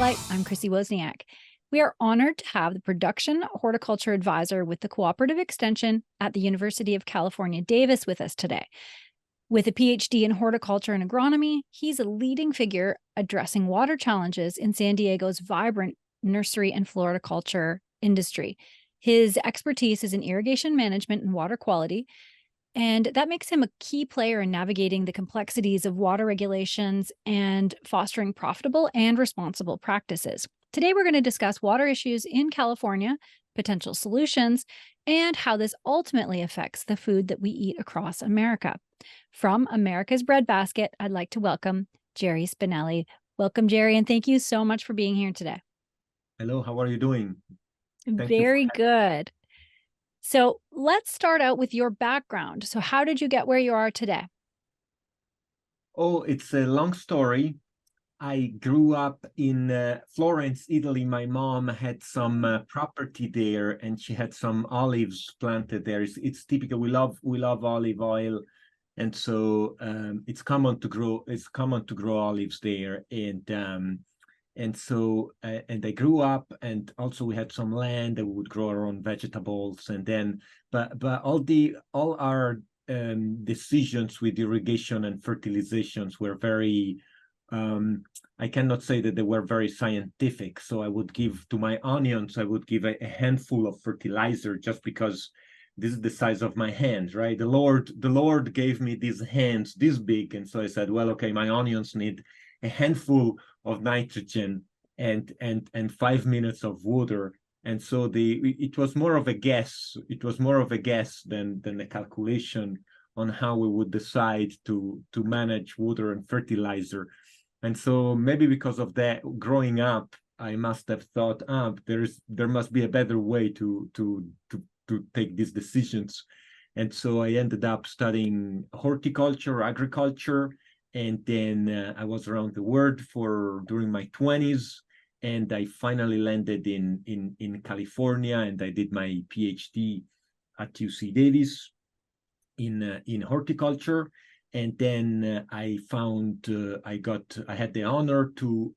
Spotlight. I'm Chrissy Wozniak. We are honored to have the Production Horticulture Advisor with the Cooperative Extension at the University of California, Davis with us today. With a PhD in horticulture and agronomy, he's a leading figure addressing water challenges in San Diego's vibrant nursery and floriculture industry. His expertise is in irrigation management and water quality, and that makes him a key player in navigating the complexities of water regulations and fostering profitable and responsible practices. Today, we're going to discuss water issues in California, potential solutions, and how this ultimately affects the food that we eat across America. From America's Breadbasket, I'd like to welcome Gerry Spinelli. Welcome, Gerry, and thank you so much for being here today. Hello, how are you doing? Very good. So let's start out with your background. So how did you get where you are today? Oh, it's a long story. I grew up in Florence, Italy. My mom had some property there, and she had some olives planted there. It's typical. We love olive oil, and so it's common to grow olives there. And I grew up, and also we had some land that we would grow our own vegetables. And then, but all our decisions with irrigation and fertilizations were very, I cannot say that they were very scientific. So I would give to my onions, I would give a handful of fertilizer just because this is the size of my hand, right? The Lord gave me these hands this big, and so I said, well, okay, my onions need a handful of nitrogen and 5 minutes of water. And so it was more of a guess. It was more of a guess than a calculation on how we would decide to manage water and fertilizer. And so maybe because of that, growing up, I must have thought, there must be a better way to take these decisions. And so I ended up studying horticulture, agriculture. And then I was around the world during my 20s, and I finally landed in California, and I did my PhD at UC Davis in horticulture. And then I had the honor to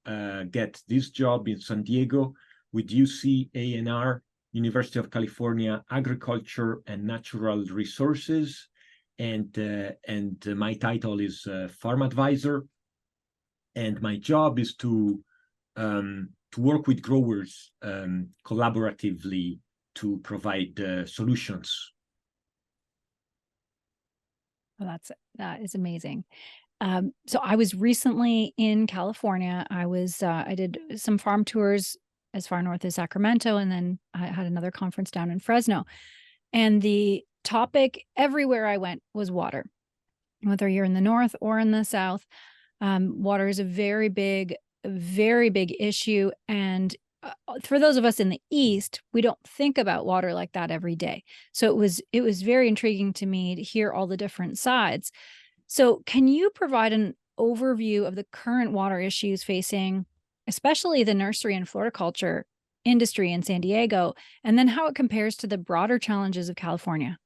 get this job in San Diego with UC ANR, University of California Agriculture and Natural Resources. And my title is Farm Advisor, and my job is to work with growers collaboratively to provide solutions. Well, that is amazing. So I was recently in California. I did some farm tours as far north as Sacramento, and then I had another conference down in Fresno. And the topic everywhere I went was water. Whether you're in the north or in the south, water is a very big issue. And for those of us in the east, we don't think about water like that every day. So it was very intriguing to me to hear all the different sides. So can you provide an overview of the current water issues facing, especially the nursery and floriculture industry in San Diego, and then how it compares to the broader challenges of California?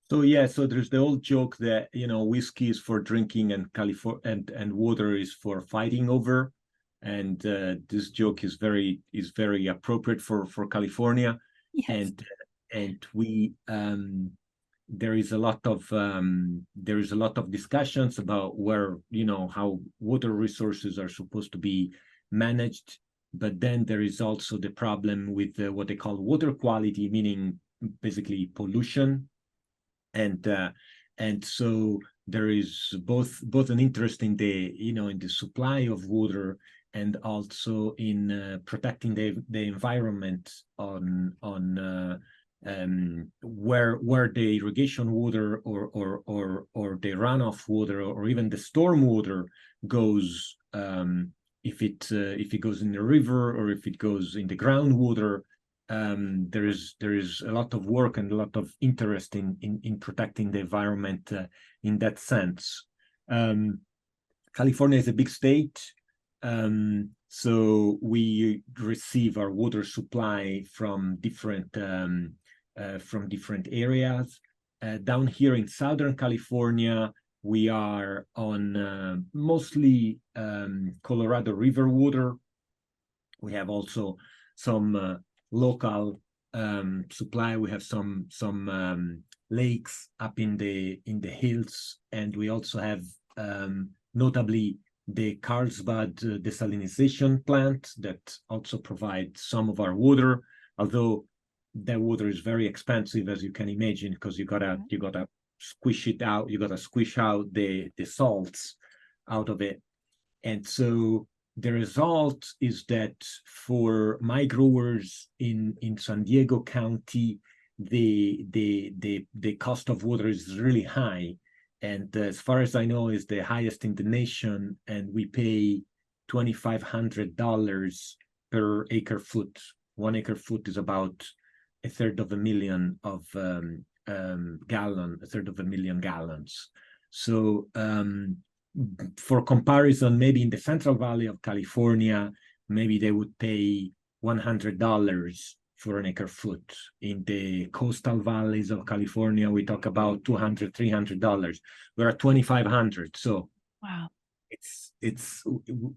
So there's the old joke that whiskey is for drinking and water is for fighting over, and this joke is very appropriate for California. Yes. And we there is a lot of discussions about where how water resources are supposed to be managed. But then there is also the problem with what they call water quality, meaning basically pollution. And so there is both an interest in in the supply of water, and also in protecting the environment on where the irrigation water or the runoff water or even the storm water goes. If it goes in the river or if it goes in the groundwater, there is a lot of work and a lot of interest in protecting the environment in that sense. California is a big state, so we receive our water supply from different areas. Down here in Southern California, We are on mostly Colorado River water. We have also some local supply. We have some lakes up in the hills, and we also have notably the Carlsbad desalination plant that also provides some of our water, although that water is very expensive, as you can imagine, because you gotta squish it out, you gotta squish out the salts out of it. And so the result is that for my growers in San Diego County, the cost of water is really high. And as far as I know, is the highest in the nation, and we pay $2,500 per acre foot. 1 acre foot is about a third of a million gallons. So for comparison, maybe in the Central Valley of California, maybe they would pay $100 for an acre foot. In the coastal valleys of California, we talk about $200, $300. We're at $2,500. So wow,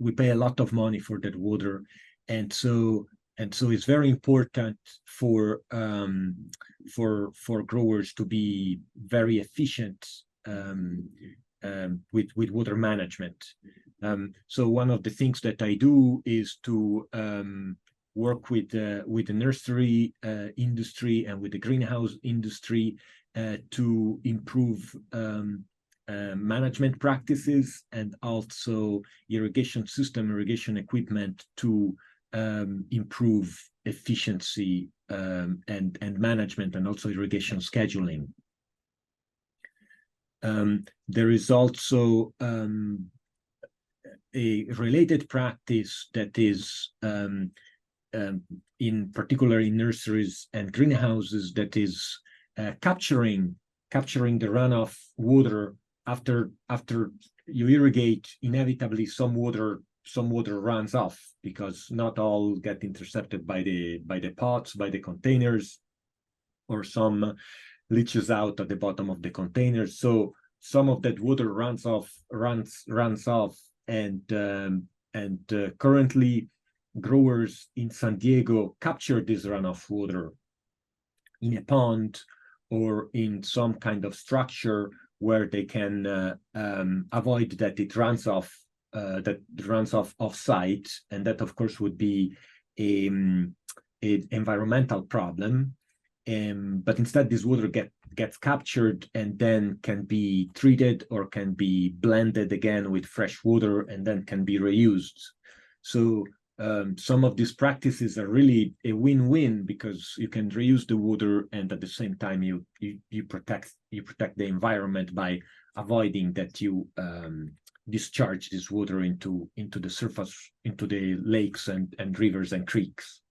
we pay a lot of money for that water, and so it's very important for growers to be very efficient with water management. So one of the things that I do is to work with the nursery industry and with the greenhouse industry to improve management practices, and also irrigation equipment to improve efficiency and management, and also irrigation scheduling. There is also a related practice that is in particular in nurseries and greenhouses, that is capturing the runoff water after you irrigate. Inevitably some water runs off, because not all get intercepted by the pots, by the containers, or some leaches out at the bottom of the containers. So some of that water runs off, and currently growers in San Diego capture this runoff water in a pond or in some kind of structure where they can avoid that it runs off off-site, and that of course would be an environmental problem. But instead, this water gets captured and then can be treated or can be blended again with fresh water, and then can be reused. So some of these practices are really a win-win, because you can reuse the water, and at the same time you protect the environment by avoiding that you discharge this water into the surface, into the lakes and rivers and creeks.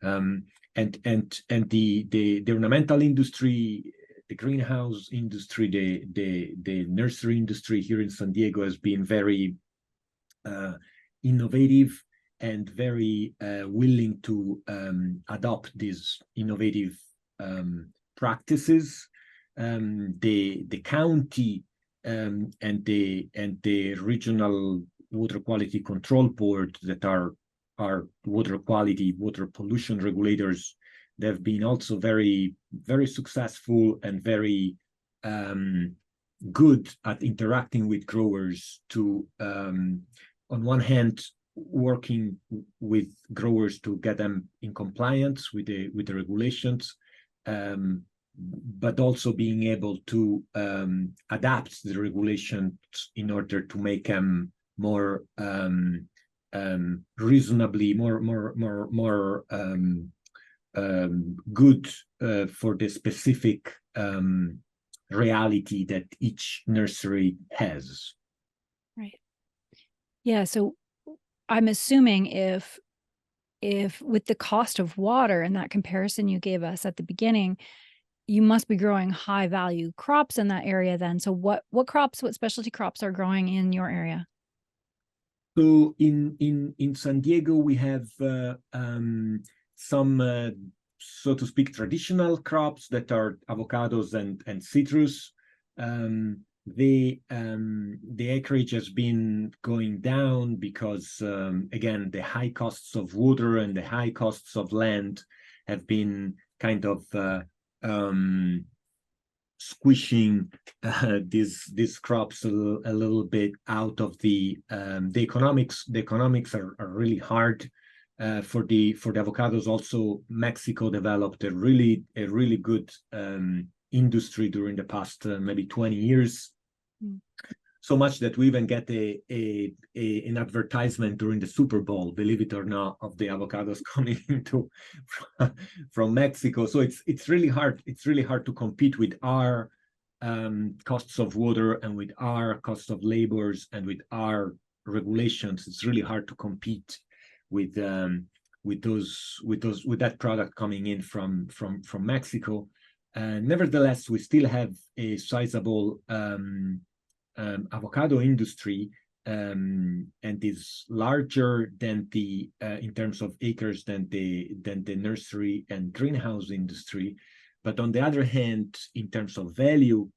And the ornamental industry, the greenhouse industry, the nursery industry here in San Diego has been very innovative and very willing to adopt these innovative practices. The county and the regional water quality control board, that are water pollution regulators, they've been also very, very successful and very good at interacting with growers to, on one hand, working with growers to get them in compliance with the regulations, but also being able to adapt the regulations in order to make them more reasonably more good for the specific reality that each nursery has. Right. Yeah. So I'm assuming if with the cost of water and that comparison you gave us at the beginning, you must be growing high value crops in that area then. So what specialty crops are growing in your area? So in San Diego, we have some, so to speak, traditional crops that are avocados and citrus. the acreage has been going down because again, the high costs of water and the high costs of land have been kind of squishing these crops a little bit out of the economics. The economics are really hard for the avocados. Also, Mexico developed a really good industry during the past maybe 20 years. So much that we even get an advertisement during the Super Bowl, believe it or not, of the avocados coming into from Mexico. So it's really hard. It's really hard to compete with our costs of water and with our costs of labors and with our regulations. It's really hard to compete with that product coming in from Mexico. Nevertheless, we still have a sizable avocado industry, and is larger than the in terms of acres than the nursery and greenhouse industry. But on the other hand, in terms of value,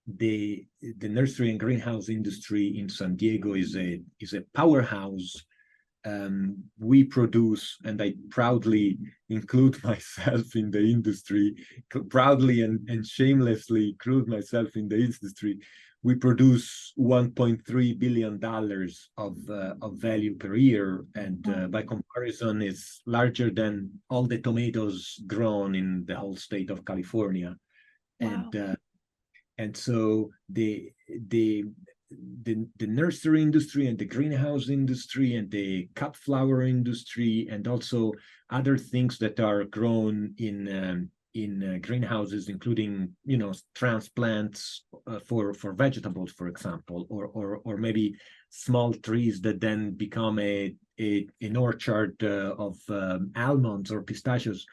the nursery and greenhouse industry in San Diego is a powerhouse. We produce, and I proudly include myself in the industry, proudly and shamelessly include myself in the industry. We produce $1.3 billion of value per year, and by comparison, it's larger than all the tomatoes grown in the whole state of California. Wow. And so the nursery industry and the greenhouse industry and the cut flower industry and also other things that are grown in greenhouses, including transplants for vegetables, for example, or maybe small trees that then become an orchard of almonds or pistachios.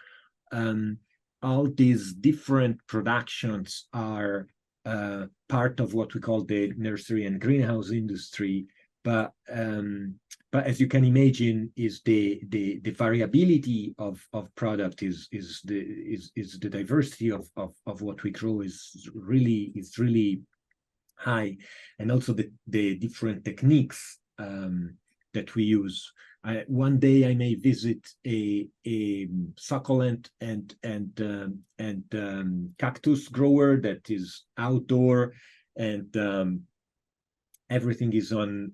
All these different productions are part of what we call the nursery and greenhouse industry, but as you can imagine, is the variability of product is the diversity of what we grow is really high, and also the different techniques that we use. One day I may visit a succulent and cactus grower that is outdoor, and everything is in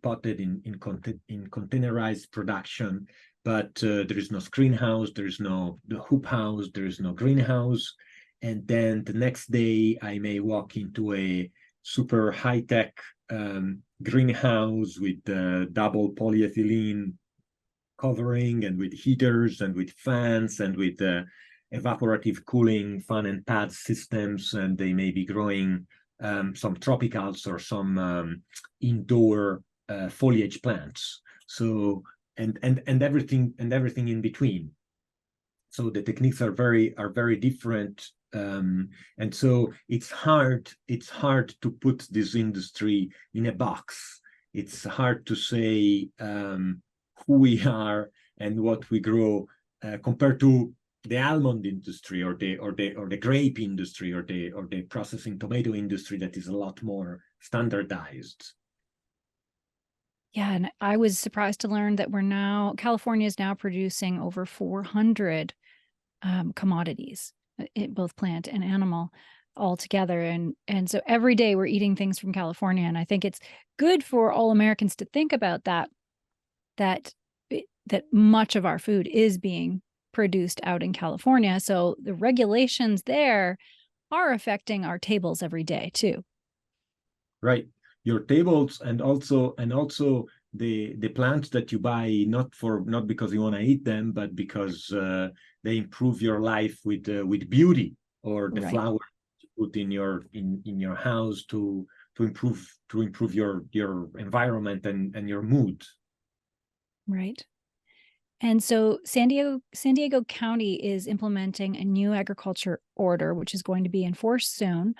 potted in containerized production. But there is no screenhouse, there is no hoop house, there is no greenhouse. And then the next day I may walk into a super high-tech greenhouse with double polyethylene covering and with heaters and with fans and with evaporative cooling fan and pad systems, and they may be growing some tropicals or some indoor foliage plants. So and everything in between. So the techniques are very different. And so it's hard to put this industry in a box. It's hard to say who we are and what we grow compared to the almond industry or the grape industry or the processing tomato industry that is a lot more standardized. Yeah, and I was surprised to learn that California is now producing over 400 commodities, both plant and animal, all together. And so every day we're eating things from California. And I think it's good for all Americans to think about that much of our food is being produced out in California. So the regulations there are affecting our tables every day too. Right. Your tables and also the plants that you buy, not because you want to eat them, but because they improve your life with beauty, or the flower you put in your house to improve your environment and your mood. Right. And so San Diego County is implementing a new agriculture order, which is going to be enforced soon.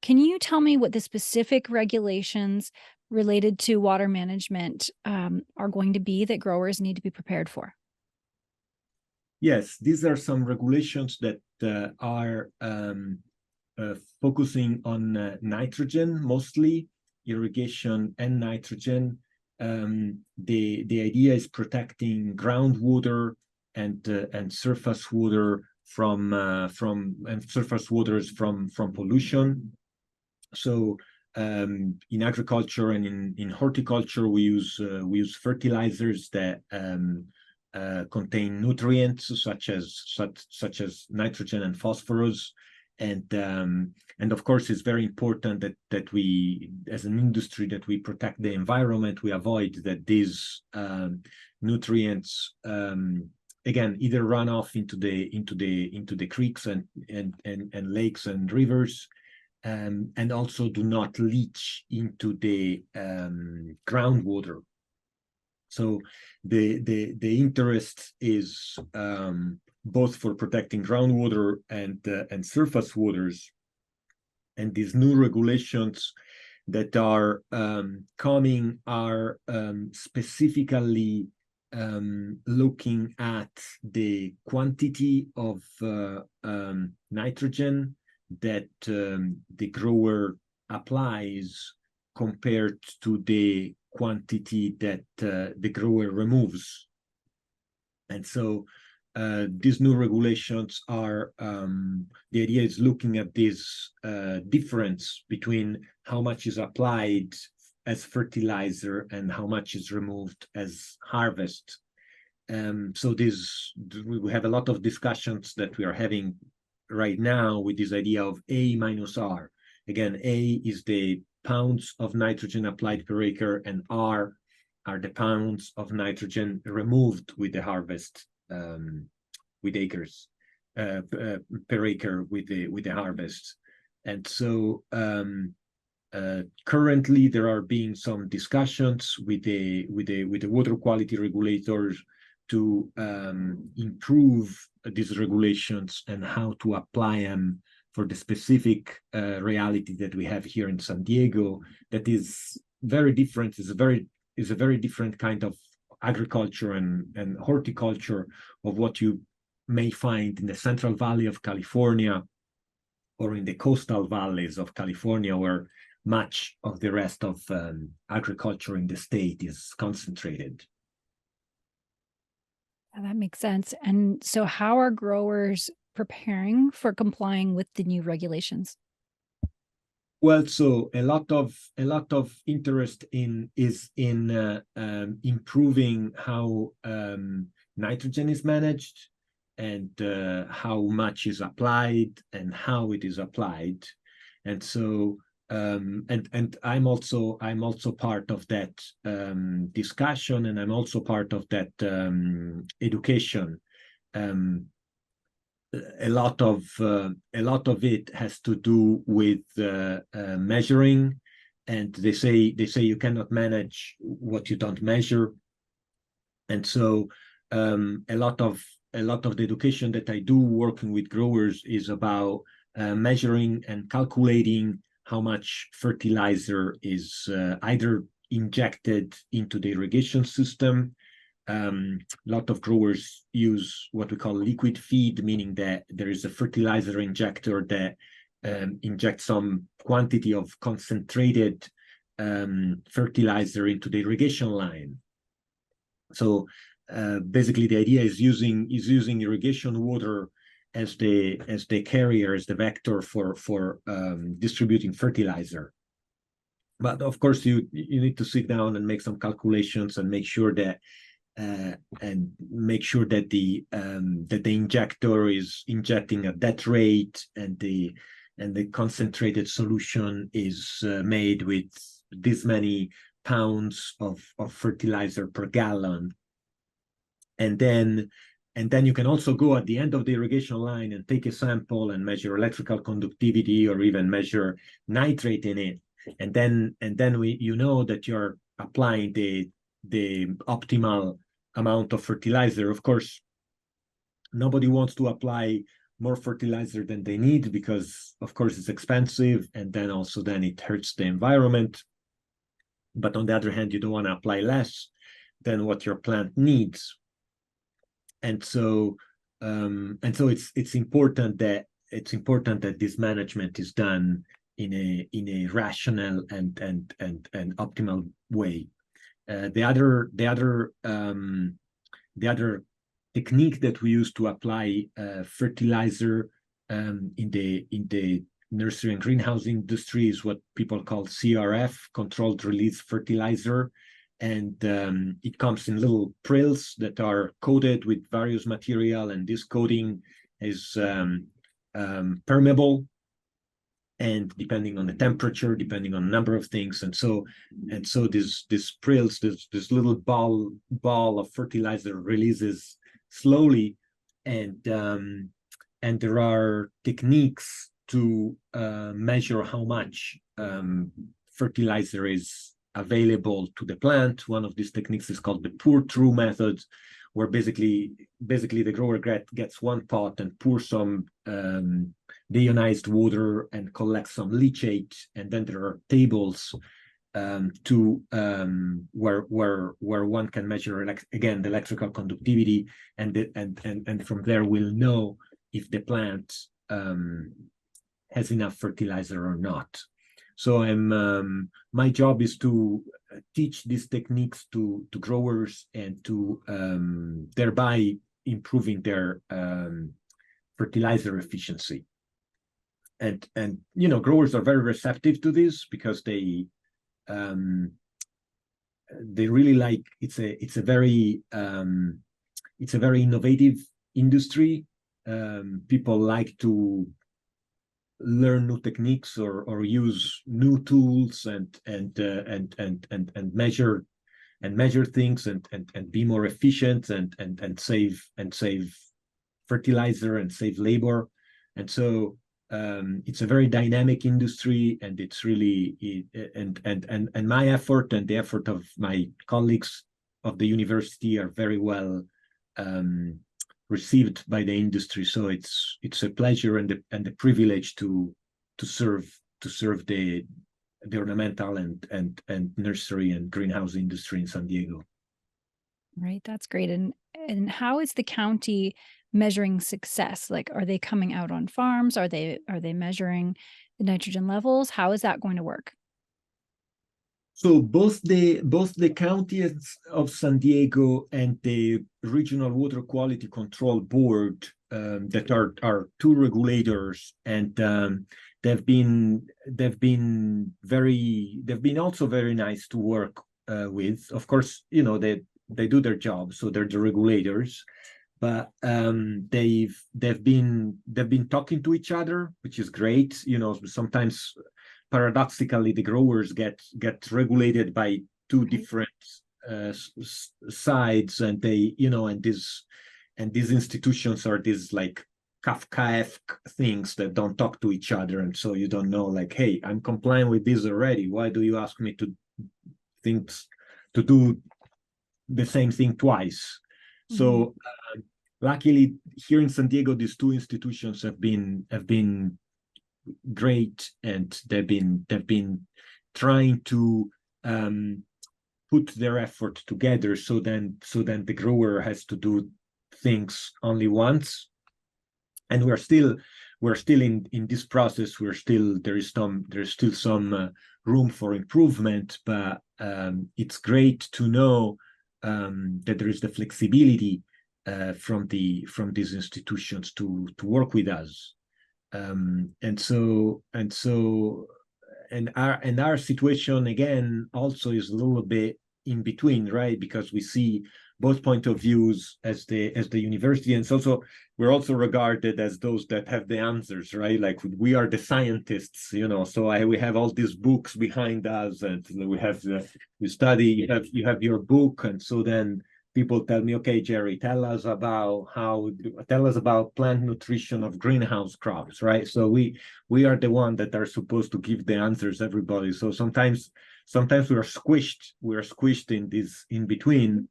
Can you tell me what the specific regulations related to water management are going to be that growers need to be prepared for? Yes, these are some regulations that are focusing on nitrogen, mostly irrigation and nitrogen. The idea is protecting groundwater and surface water from surface waters from pollution. So in agriculture and in horticulture, we use fertilizers that contain nutrients such as nitrogen and phosphorus, and of course it's very important that we, as an industry, that we protect the environment. We avoid that these nutrients again either run off into the creeks and lakes and rivers, and also do not leach into the groundwater. So the interest is both for protecting groundwater and surface waters, and these new regulations that are coming are specifically looking at the quantity of nitrogen that the grower applies compared to the quantity that the grower removes. And so these new regulations are, the idea is looking at this difference between how much is applied as fertilizer and how much is removed as harvest. So we have a lot of discussions that we are having right now with this idea of A minus R. Again, A is the pounds of nitrogen applied per acre, and R are the pounds of nitrogen removed with the harvest, with acres per acre with the harvest. And so currently there are being some discussions with the water quality regulators to improve these regulations and how to apply them for the specific reality that we have here in San Diego, that is very different. Is a very different kind of agriculture and horticulture of what you may find in the Central Valley of California or in the coastal valleys of California, where much of the rest of agriculture in the state is concentrated. That makes sense. And so how are growers preparing for complying with the new regulations? Well, so a lot of interest is in improving how nitrogen is managed, and how much is applied and how it is applied. And so and I'm also part of that discussion, and I'm also part of that education. A lot of it has to do with measuring, and they say you cannot manage what you don't measure. And so a lot of the education that I do working with growers is about measuring and calculating how much fertilizer is either injected into the irrigation system. A lot of growers use what we call liquid feed, meaning that there is a fertilizer injector that injects some quantity of concentrated fertilizer into the irrigation line. So basically, the idea is using irrigation water as the carrier, as the vector for distributing fertilizer. But of course, you need to sit down and make some calculations and make sure that the injector is injecting at that rate, and the concentrated solution is made with this many pounds of fertilizer per gallon. And then you can also go at the end of the irrigation line and take a sample and measure electrical conductivity, or even measure nitrate in it. And then you know that you're applying the optimal amount of fertilizer. Of course, nobody wants to apply more fertilizer than they need, because of course it's expensive, and then it hurts the environment. But on the other hand, you don't want to apply less than what your plant needs. And so it's important that it's important that this management is done in a rational and optimal way. The other technique that we use to apply fertilizer in the nursery and greenhouse industry is what people call CRF, controlled release fertilizer. And it comes in little prills that are coated with various material, and this coating is permeable, and depending on the temperature, depending on a number of things, and so this prills, this little ball of fertilizer releases slowly, and there are techniques to measure how much fertilizer is available to the plant. One of these techniques is called the pour-through method, where basically the grower gets one pot and pours some deionized water and collects some leachate, and then there are tables where one can measure again the electrical conductivity, and from there we'll know if the plant has enough fertilizer or not. So my job is to teach these techniques to growers, and to thereby improving their fertilizer efficiency. And growers are very receptive to this, because they really like it's a very innovative industry. People like to learn new techniques or use new tools and measure things and be more efficient and save fertilizer and save labor. And so it's a very dynamic industry, and it's really and my effort and the effort of my colleagues of the university are very well received by the industry. So it's a pleasure and a privilege to serve the ornamental and nursery and greenhouse industry in San Diego. Right, that's great. And how is the county measuring success? Like, are they coming out on farms? Are they measuring the nitrogen levels? How is that going to work? So both the county of San Diego and the Regional Water Quality Control Board, that are two regulators, and they've been also very nice to work with. Of course, they do their job, so they're the regulators, but they've been talking to each other, which is great. Sometimes paradoxically the growers get regulated by two different sides, and they and these institutions are these like Kafkaesque things that don't talk to each other, and so you don't know, like, hey, I'm complying with this already, why do you ask me to do the same thing twice? So luckily here in San Diego, these two institutions have been great, and they've been trying to put their effort together, so then the grower has to do things only once. And we're still in this process. There's still some room for improvement, but it's great to know that there is the flexibility from these institutions to work with us. And our situation again also is a little bit in between, right? Because we see both point of views as the university, and we're also regarded as those that have the answers, right? Like, we are the scientists, so we have all these books behind us, and we study. You have your book, and so then people tell me, okay, Gerry, tell us about plant nutrition of greenhouse crops, right? So we are the one that are supposed to give the answers, everybody. So sometimes we are squished in this in between.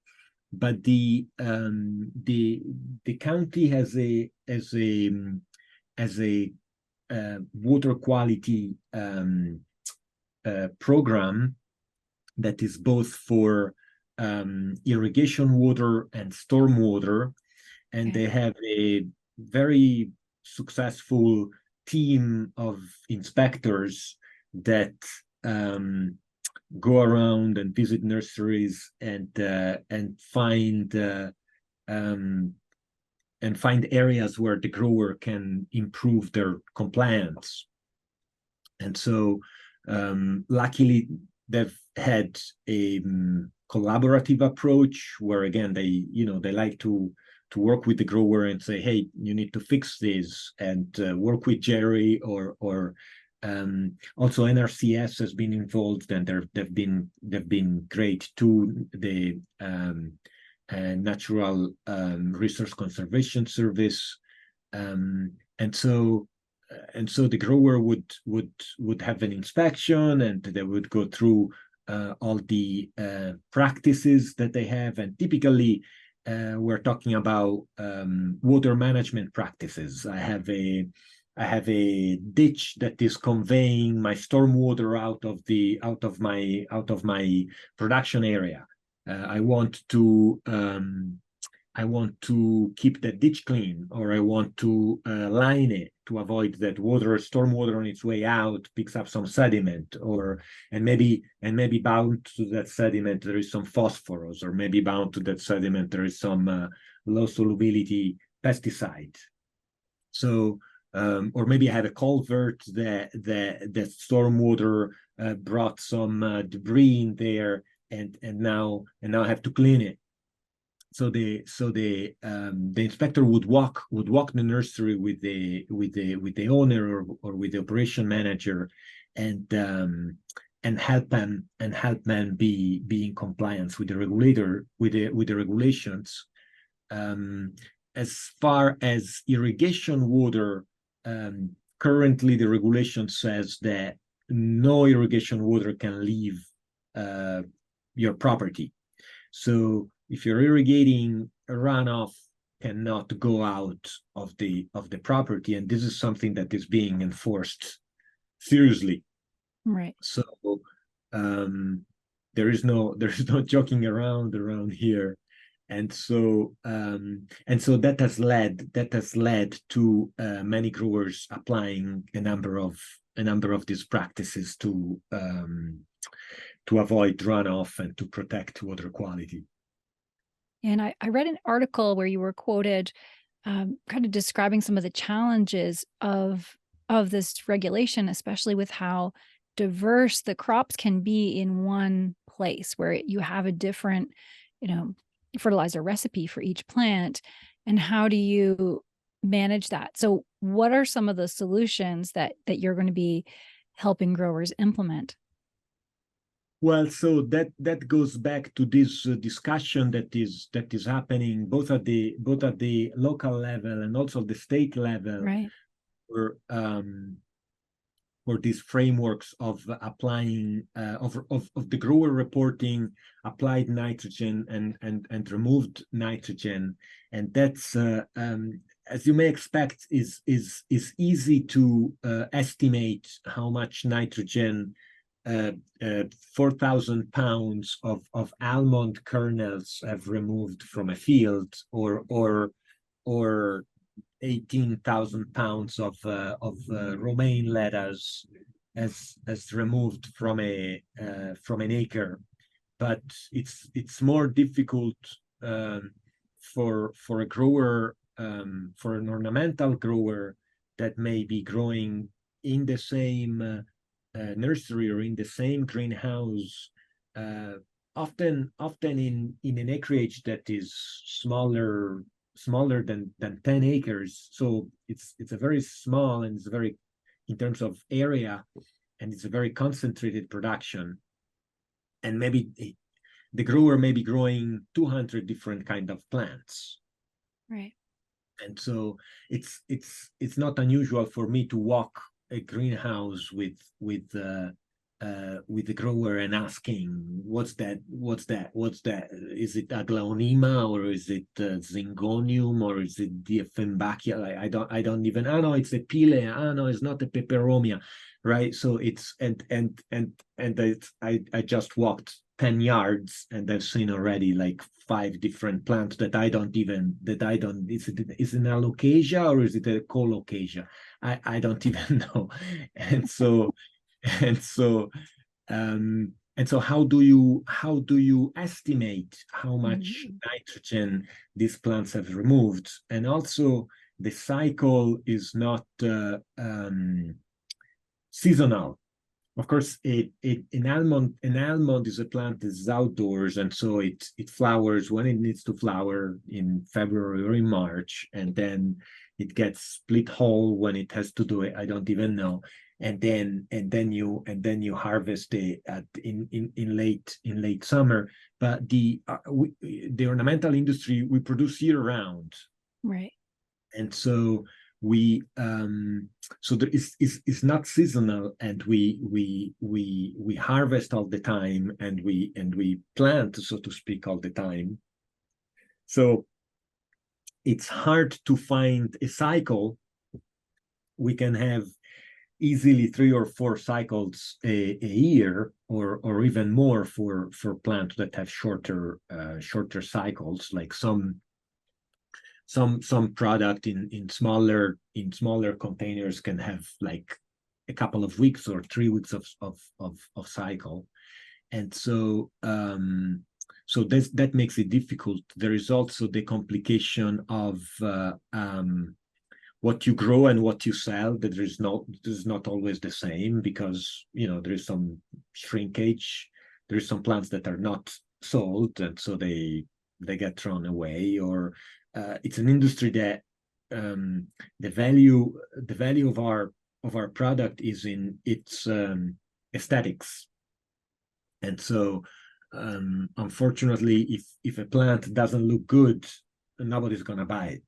But the county has a water quality program that is both for irrigation water and storm water, and they have a very successful team of inspectors that go around and visit nurseries and find areas where the grower can improve their compliance. And so luckily they've had a collaborative approach where, again, they like to work with the grower and say, hey, you need to fix this, and work with Gerry, or also NRCS has been involved, and they've been great too. The Natural Resource Conservation Service, and so the grower would have an inspection, and they would go through all the practices that they have, and typically we're talking about water management practices. I have a ditch that is conveying my stormwater out of my production area. I want to keep the ditch clean, or I want to line it to avoid that stormwater on its way out picks up some sediment, and maybe bound to that sediment there is some phosphorus, or maybe bound to that sediment there is some low solubility pesticide. So or maybe I have a culvert that stormwater brought some debris in there, and now I have to clean it. So the inspector would walk the nursery with the owner or with the operation manager, and help them be in compliance with the regulations. As far as irrigation water, currently the regulation says that no irrigation water can leave your property. So if you're irrigating, a runoff cannot go out of the property, and this is something that is being enforced seriously. Right. So there is no joking around here, and so that has led to many growers applying a number of these practices to avoid runoff and to protect water quality. And I read an article where you were quoted kind of describing some of the challenges of this regulation, especially with how diverse the crops can be in one place, where you have a different, fertilizer recipe for each plant. And how do you manage that? So what are some of the solutions that you're going to be helping growers implement? Well, so that goes back to this discussion that is happening both at the local level and also the state level, right, for these frameworks of applying of the grower reporting applied nitrogen and removed nitrogen, and that's as you may expect is easy to estimate how much nitrogen 4,000 pounds of almond kernels have removed from a field, or 18,000 pounds of romaine lettuce as removed from an acre. But it's more difficult for a grower, for an ornamental grower that may be growing in the same nursery or in the same greenhouse, often in an acreage that is smaller than 10 acres. So it's a very small, and it's very, in terms of area, and it's a very concentrated production. And maybe the grower may be growing 200 different kind of plants. right. And so it's not unusual for me to walk a greenhouse with the grower and asking, what's that? Is it aglaonema, or is it zingonium, or is it Dieffenbachia? I don't even. No, it's a pile. No, it's not a peperomia, right? So it's and I just walked 10 yards, and I've seen already like 5 different plants that I don't, is it an alocasia or is it a colocasia? I don't even know. And so, and so, and so how do you estimate how much nitrogen these plants have removed? And also the cycle is not seasonal. Of course, an almond is a plant that is outdoors, and so it flowers when it needs to flower in February or in March, and then it gets split whole when it has to do it. I don't even know. And then you harvest it in late summer. But the ornamental industry, we produce year round, right? And so we so there is not seasonal, and we harvest all the time, and we plant, so to speak, all the time. So it's hard to find a cycle. We can have easily 3 or 4 cycles a year, or even more for plants that have shorter cycles, like some product in smaller containers can have like a couple of weeks or 3 weeks of cycle. And so so that makes it difficult. There is also the complication of what you grow and what you sell, that there's not always the same, because there is some shrinkage. There is some plants that are not sold, and so they get thrown away, or it's an industry that the value of our product is in its aesthetics. And so unfortunately, if a plant doesn't look good, nobody's going to buy it.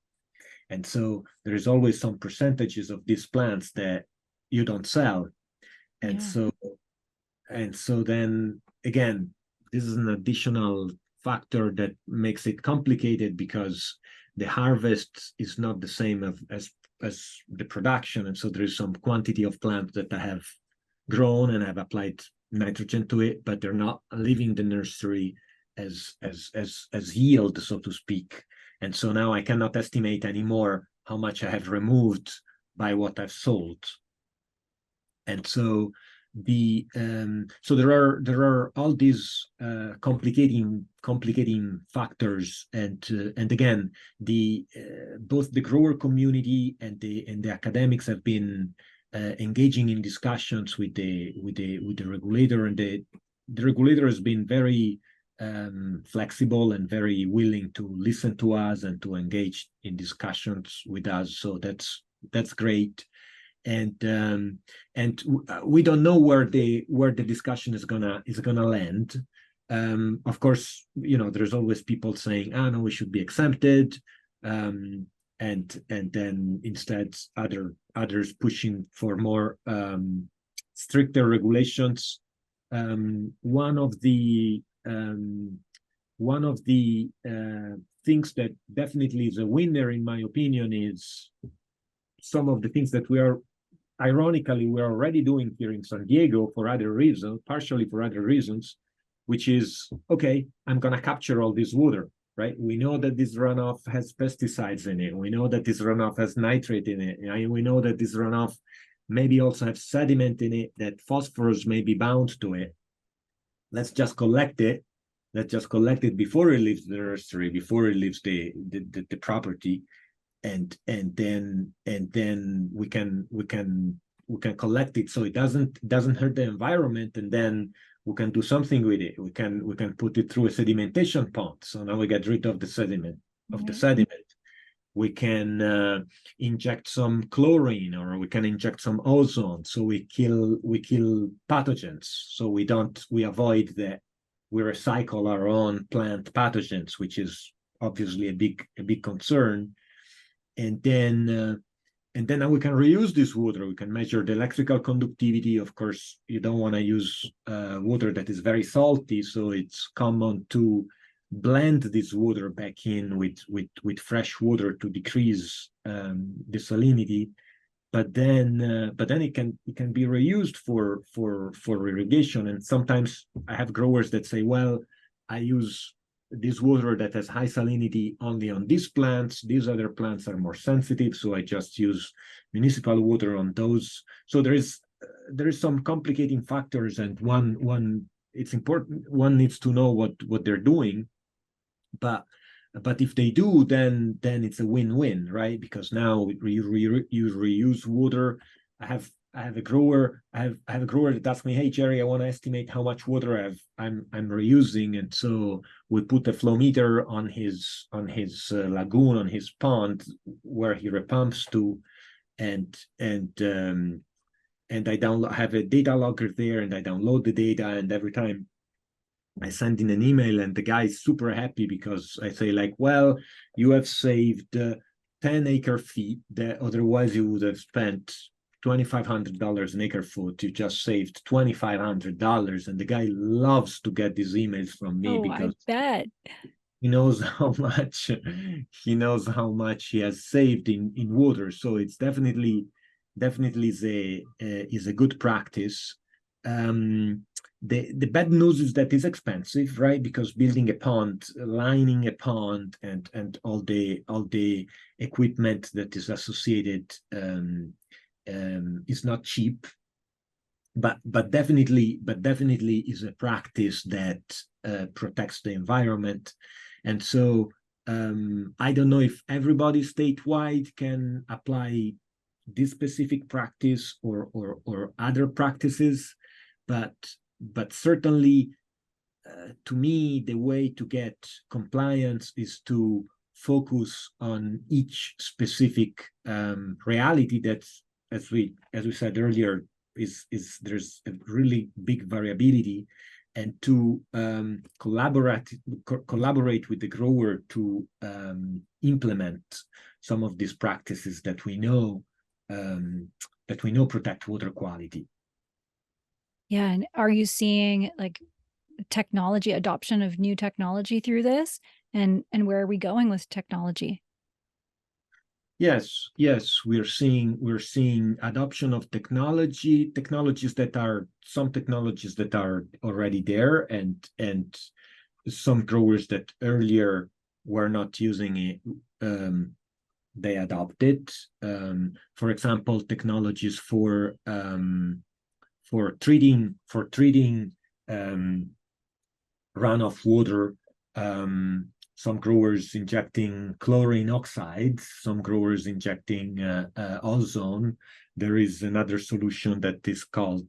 And so there is always some percentages of these plants that you don't sell. And so then again, this is an additional factor that makes it complicated, because the harvest is not the same as the production. And so there is some quantity of plants that I have grown and have applied nitrogen to it, but they're not leaving the nursery as yield, so to speak. And so now I cannot estimate anymore how much I have removed by what I've sold. And so so there are all these complicating factors, and again, both the grower community and the academics have been engaging in discussions with the regulator, and the regulator has been very flexible and very willing to listen to us and to engage in discussions with us. So that's great. And we don't know where the discussion is gonna land. Of course, there's always people saying, no, we should be exempted, and then instead others pushing for more stricter regulations. One of the things that definitely is a winner, in my opinion, is some of the things that we're already doing here in San Diego for other reasons, partially for other reasons, which is, okay, I'm going to capture all this water, right? We know that this runoff has pesticides in it. We know that this runoff has nitrate in it. And we know that this runoff maybe also has sediment in it, that phosphorus may be bound to it. Let's just collect it. Let's just collect it before it leaves the nursery, before it leaves the property. And then we can collect it so it doesn't hurt the environment, and then we can do something with it. We can put it through a sedimentation pond. So now we get rid of the sediment. We can inject some chlorine, or we can inject some ozone, so we kill pathogens. So we avoid that. We recycle our own plant pathogens, which is obviously a big concern. And then now we can reuse this water. We can measure the electrical conductivity. Of course, you don't want to use water that is very salty, so it's common to blend this water back in with fresh water to decrease the salinity. but then it can be reused for irrigation. And sometimes I have growers that say, well, I use this water that has high salinity only on these plants. These other plants are more sensitive, so I just use municipal water on those. So there is some complicating factors, and one it's important. One needs to know what they're doing, but if they do, then it's a win-win, right? Because now you reuse water. I have a grower. I have a grower that asks me, "Hey Gerry, I want to estimate how much water I'm reusing," and so we put a flow meter on his lagoon, on his pond where he repumps to, and I have a data logger there, and I download the data, and every time I send in an email, and the guy is super happy because I say, like, well, you have saved 10 acre feet that otherwise you would have spent $2,500 an acre foot. You just saved $2,500. And the guy loves to get these emails from me because I bet. he knows how much he has saved in water. So it's definitely is a good practice. The bad news is that it's expensive, right? Because building a pond, lining a pond, and all the equipment that is associated is not cheap. But definitely is a practice that protects the environment. And so I don't know if everybody statewide can apply this specific practice or other practices, but certainly to me, the way to get compliance is to focus on each specific reality that's, as we said earlier, is there's a really big variability, and to collaborate with the grower to implement some of these practices that we know protect water quality. Yeah. And are you seeing like technology adoption of new technology through this? And where are we going with technology? Yes, we're seeing adoption of technologies that are already there, and some growers that earlier were not using it, they adopt it. For example, technologies for treating runoff water. Some growers injecting chlorine oxides, some growers injecting ozone. There is another solution that is called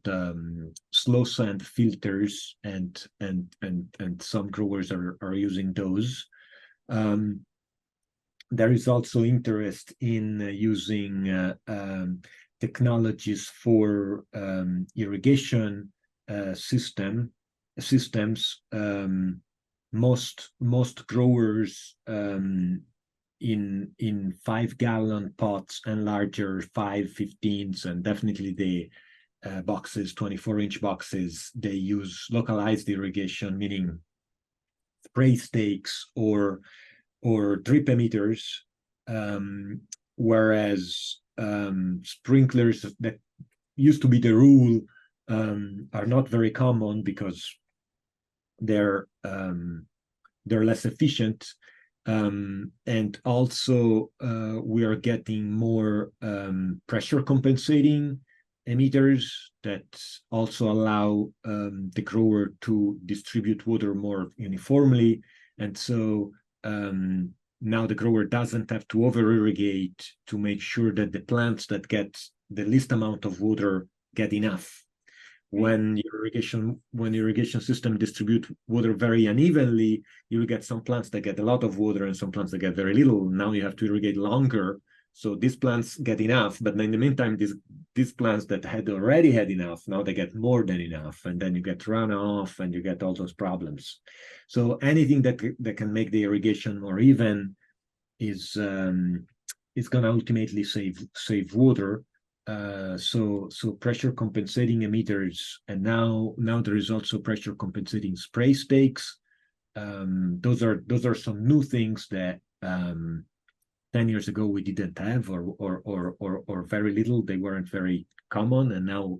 slow sand filters, and some growers are using those. There is also interest in using technologies for irrigation systems. Most growers in 5-gallon pots and larger, 5-15s, and definitely the boxes, 24-inch boxes, they use localized irrigation, meaning spray stakes or drip emitters, whereas sprinklers that used to be the rule are not very common because they're less efficient, and also we are getting more pressure compensating emitters that also allow the grower to distribute water more uniformly, and so now the grower doesn't have to over irrigate to make sure that the plants that get the least amount of water get enough. When irrigation system distribute water very unevenly, you will get some plants that get a lot of water and some plants that get very little. Now you have to irrigate longer, so these plants get enough, but in the meantime, these plants that had already had enough, now they get more than enough, and then you get runoff and you get all those problems. So anything that can make the irrigation more even is going to ultimately save water. So pressure compensating emitters, and now there is also pressure compensating spray stakes. Those are some new things that 10 years ago we didn't have, or very little. They weren't very common, and now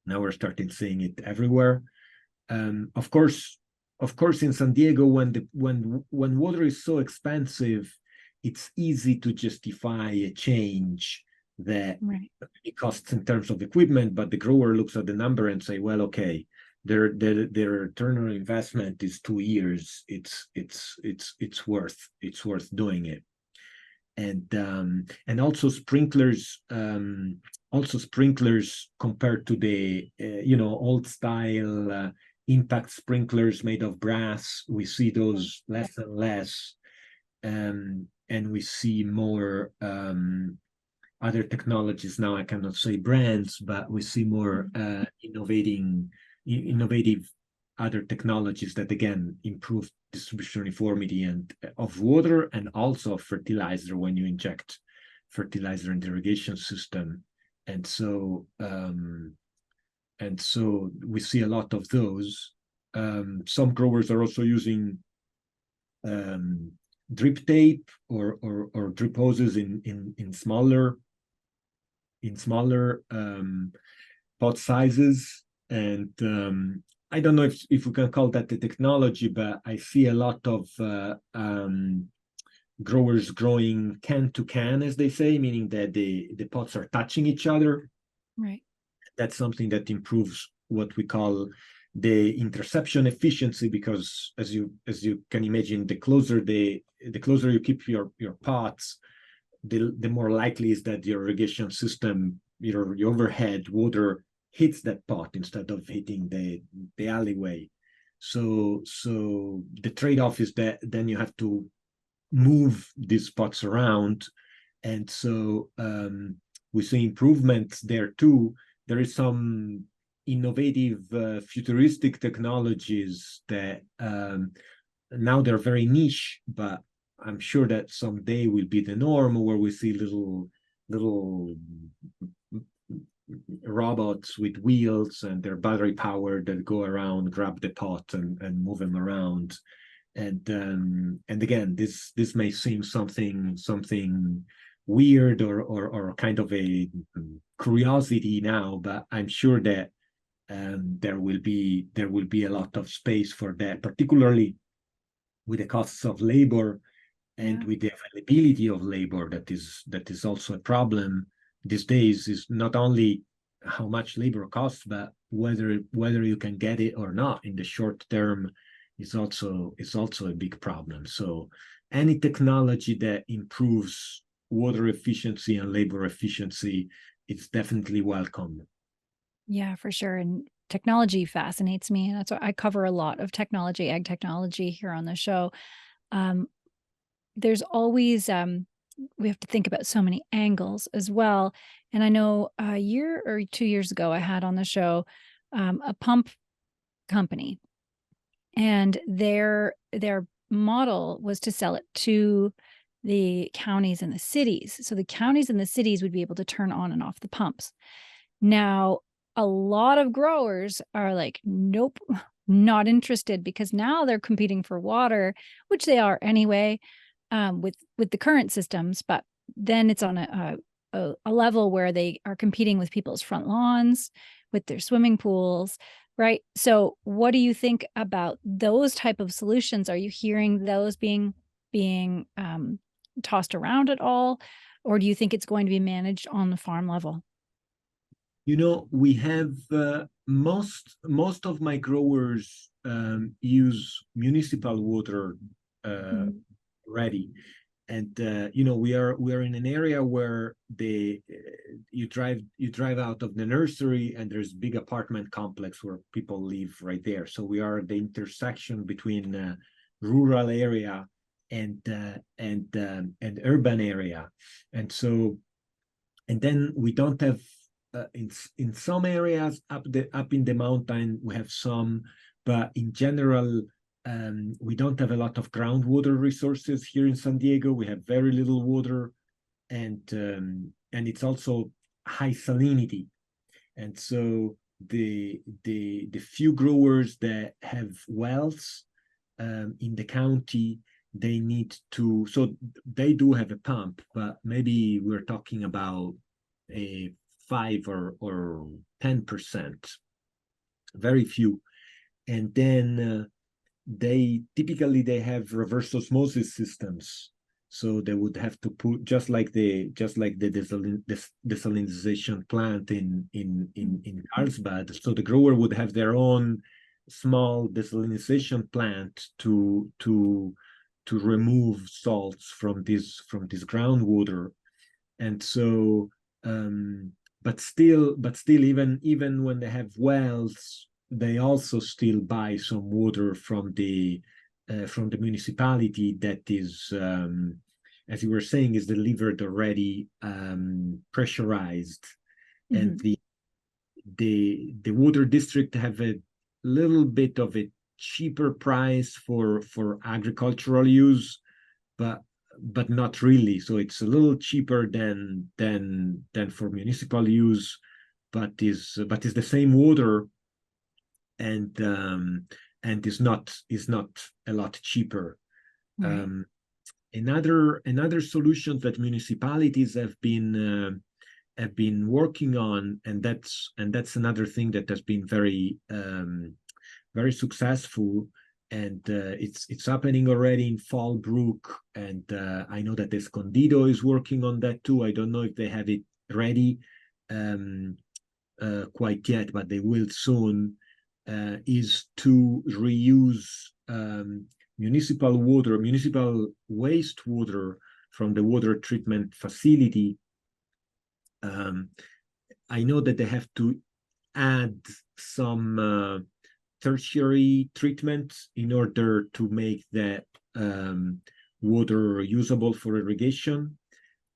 we're starting seeing it everywhere. Of course, in San Diego, when water is so expensive, it's easy to justify a change that Right. it costs in terms of equipment, but the grower looks at the number and say, well, okay, their return on investment is 2 years. It's worth doing it. And also sprinklers, compared to the old style impact sprinklers made of brass. We see those less and less, and we see more other technologies now. I cannot say brands, but we see more innovative other technologies that again improve distribution uniformity and of water, and also fertilizer when you inject fertilizer in the irrigation system. And so we see a lot of those. Some growers are also using drip tape or drip hoses in smaller pot sizes. And I don't know if we can call that the technology, but I see a lot of growers growing can to can, as they say, meaning that the pots are touching each other. Right. That's something that improves what we call the interception efficiency, because as you can imagine, the closer you keep your pots, the more likely is that your irrigation system, your overhead water hits that pot instead of hitting the alleyway. So the trade-off is that then you have to move these pots around. And so we see improvements there too. There is some innovative futuristic technologies that now they're very niche, but I'm sure that someday will be the norm, where we see little robots with wheels, and they're battery powered, that go around, grab the pot and move them around. And again, this may seem something weird or kind of a curiosity now, but I'm sure that there will be a lot of space for that, particularly with the costs of labor and with the availability of labor. That is also a problem these days. Is not only how much labor costs, but whether you can get it or not in the short term is also a big problem. So any technology that improves water efficiency and labor efficiency, it's definitely welcome. Yeah, for sure. And technology fascinates me. And that's why I cover a lot of technology, ag technology here on the show. There's always, we have to think about so many angles as well. And I know a year or 2 years ago, I had on the show a pump company, and their model was to sell it to the counties and the cities. So the counties and the cities would be able to turn on and off the pumps. Now, a lot of growers are like, nope, not interested, because now they're competing for water, which they are anyway, with the current systems. But then it's on a level where they are competing with people's front lawns, with their swimming pools, right? So what do you think about those type of solutions? Are you hearing those being tossed around at all? Or do you think it's going to be managed on the farm level? We have most of my growers use municipal water already, and we are in an area where you drive out of the nursery, and there's big apartment complex where people live right there. So we are at the intersection between rural area and urban area, and then we don't have. In some areas up in the mountain we have some, but in general we don't have a lot of groundwater resources here in San Diego. We have very little water, and it's also high salinity. And so the few growers that have wells in the county, they need to, so they do have a pump, but maybe we're talking about a 5 or 10%, very few. And then they have reverse osmosis systems, so they would have to put just like the desalinization plant in Carlsbad. So the grower would have their own small desalinization plant to remove salts from this groundwater. And so but still even when they have wells, they also still buy some water from the municipality that is, as you were saying, is delivered already pressurized. And the water district have a little bit of a cheaper price for agricultural use, but not really. So it's a little cheaper than for municipal use, but is the same water, and is not a lot cheaper. Right. Another solution that municipalities have been working on, and that's another thing that has been very very successful, and it's happening already in Fallbrook, and I know that Escondido is working on that too. I don't know if they have it ready quite yet, but they will soon. Is to reuse municipal wastewater from the water treatment facility. I know that they have to add some tertiary treatment in order to make that water usable for irrigation,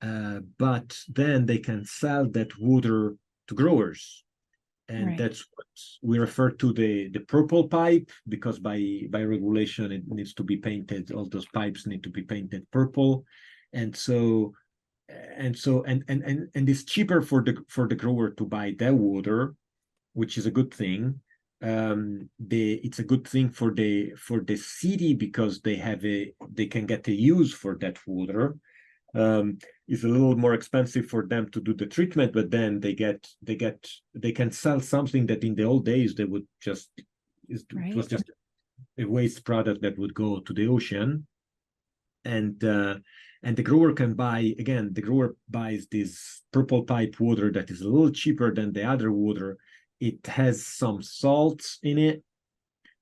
but then they can sell that water to growers. And that's what we refer to the purple pipe, because by regulation it needs to be painted. All those pipes need to be painted purple, and it's cheaper for the grower to buy that water, which is a good thing. It's a good thing for the city, because they can get a use for that water. It's a little more expensive for them to do the treatment, but then they can sell something that in the old days they would just it was just a waste product that would go to the ocean. And the grower can buy, again, the grower buys this purple pipe water that is a little cheaper than the other water. It has some salts in it.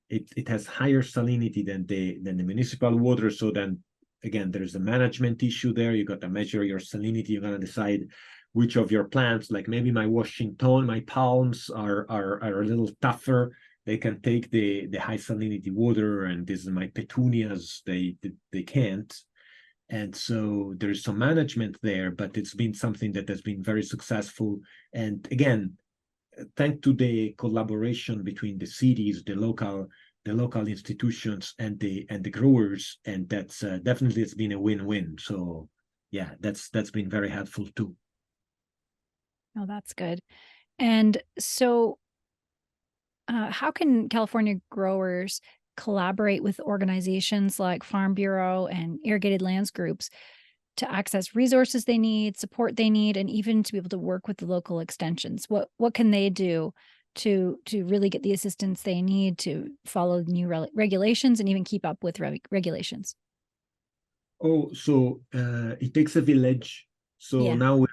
It has higher salinity than the municipal water. So then again, there's a management issue there. You got to measure your salinity. You're gonna decide which of your plants, like maybe my Washington, my palms are a little tougher. They can take the high salinity water, and this is my petunias. They can't. And so there's some management there, but it's been something that has been very successful. And again, thanks to the collaboration between the cities, the local institutions, and the growers, and that's definitely, it's been a win-win. So yeah, that's been very helpful too. Oh, that's good. And so how can California growers collaborate with organizations like Farm Bureau and irrigated lands groups to access resources they need, support they need, and even to be able to work with the local extensions? What can they do to really get the assistance they need to follow the new regulations and even keep up with regulations? Oh, so it takes a village. So Yeah. now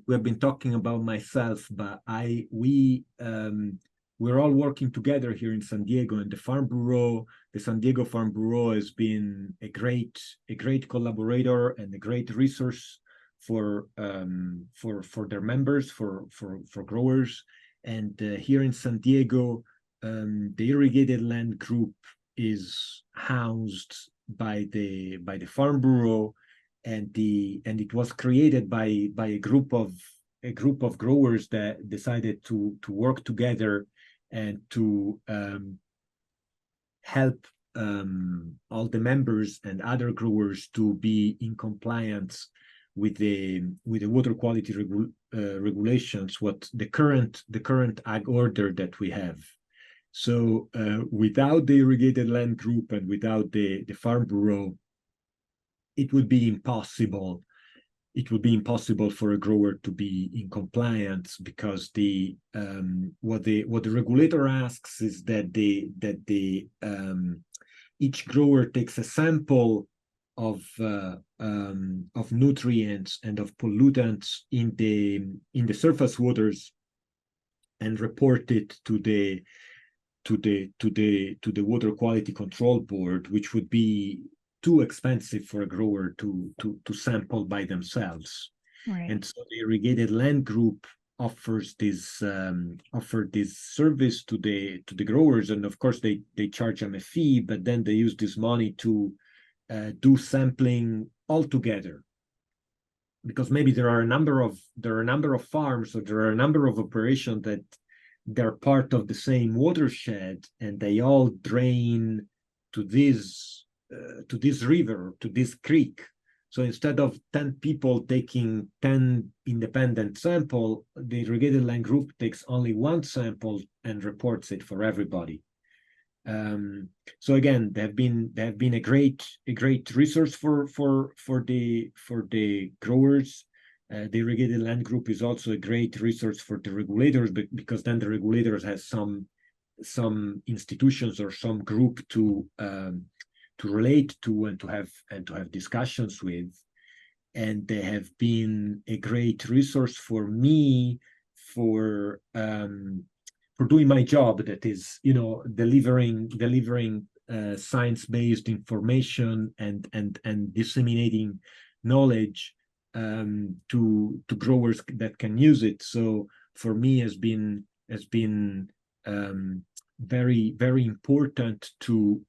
we've been talking about myself, but we're all working together here in San Diego, and the San Diego Farm Bureau has been a great collaborator and a great resource for their members, for growers. And here in San Diego, the Irrigated Land Group is housed by the Farm Bureau, and it was created by a group of growers that decided to work together and to help all the members and other growers to be in compliance with the water quality regulations, what the current ag order that we have. So without the Irrigated Land Group and without the Farm Bureau, it would be impossible. It would be impossible for a grower to be in compliance, because what the regulator asks is that each grower takes a sample of nutrients and of pollutants in the surface waters and report it to the water quality control board, which would be too expensive for a grower to sample by themselves. Right. And so the irrigated land group offers this service to the growers, and of course they charge them a fee, but then they use this money to do sampling altogether, because maybe there are a number of farms, or there are a number of operations that they're part of the same watershed, and they all drain to this river, to this creek. So instead of 10 people taking 10 independent samples, the irrigated land group takes only one sample and reports it for everybody. So again, they have been a great resource for the growers. The irrigated land group is also a great resource for the regulators, because then the regulators has some institutions or some group to relate to and to have discussions with. And they have been a great resource for me for doing my job, that is, delivering science-based information and disseminating knowledge to growers that can use it. So for me, has been very, very important to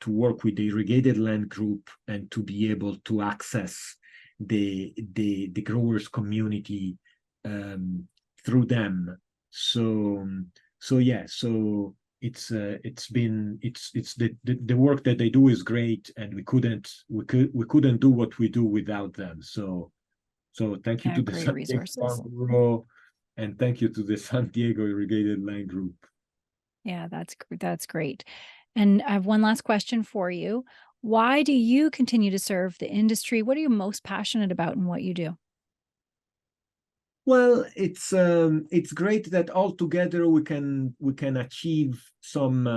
work with the irrigated land group and to be able to access the growers community through them. So it's the work that they do is great, and we couldn't do what we do without them. So thank you to the San Diego Farm Bureau, and thank you to the San Diego Irrigated Land Group. Yeah, that's great. And I have one last question for you. Why do you continue to serve the industry? What are you most passionate about in what you do? Well, it's great that all together we can achieve some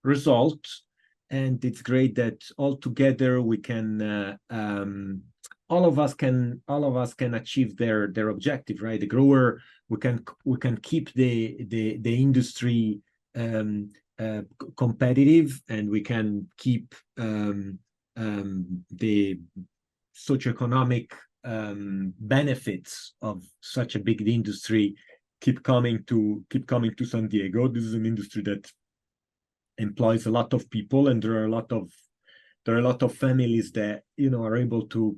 results, and it's great that all together we can all of us can achieve their objective, right? The grower, we can keep the industry competitive, and we can keep the socioeconomic benefits of such a big industry keep coming to San Diego. This is an industry that employs a lot of people, and there are a lot of families that are able to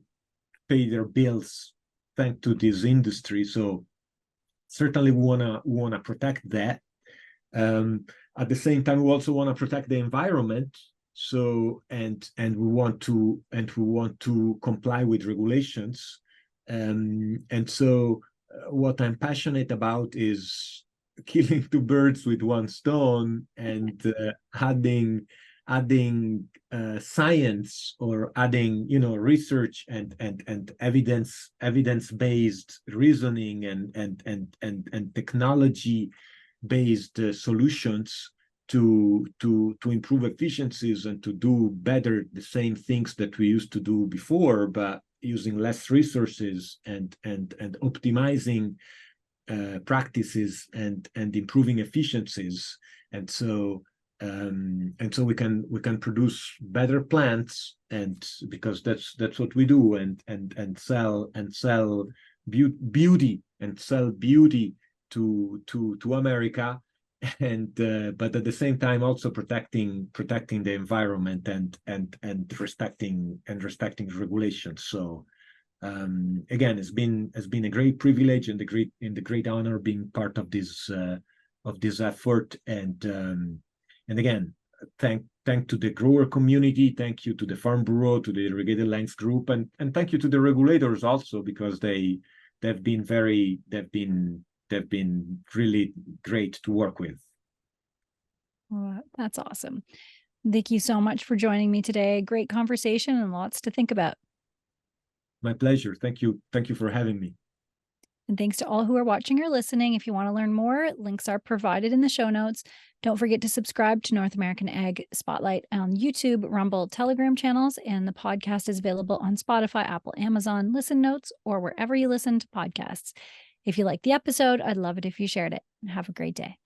pay their bills thanks to this industry. So certainly we wanna protect that. At the same time, we also want to protect the environment. So and we want to comply with regulations. And so what I'm passionate about is killing two birds with one stone, and adding science, or adding research and evidence-based reasoning and technology-based solutions to improve efficiencies and to do better the same things that we used to do before, but using less resources and optimizing practices and improving efficiencies. And so we can produce better plants, and because that's what we do, and sell beauty to America, and but at the same time also protecting the environment and respecting regulations. So again, it's been a great privilege and a great honor being part of this effort. And again, thank to the grower community, thank you to the Farm Bureau, to the Irrigated Lands Group, and thank you to the regulators also, because they've been really great to work with. Well, that's awesome. Thank you so much for joining me today. Great conversation and lots to think about. My pleasure. Thank you. Thank you for having me. And thanks to all who are watching or listening. If you want to learn more, links are provided in the show notes. Don't forget to subscribe to North American Ag Spotlight on YouTube, Rumble, Telegram channels, and the podcast is available on Spotify, Apple, Amazon, Listen Notes, or wherever you listen to podcasts. If you like the episode, I'd love it if you shared it. Have a great day.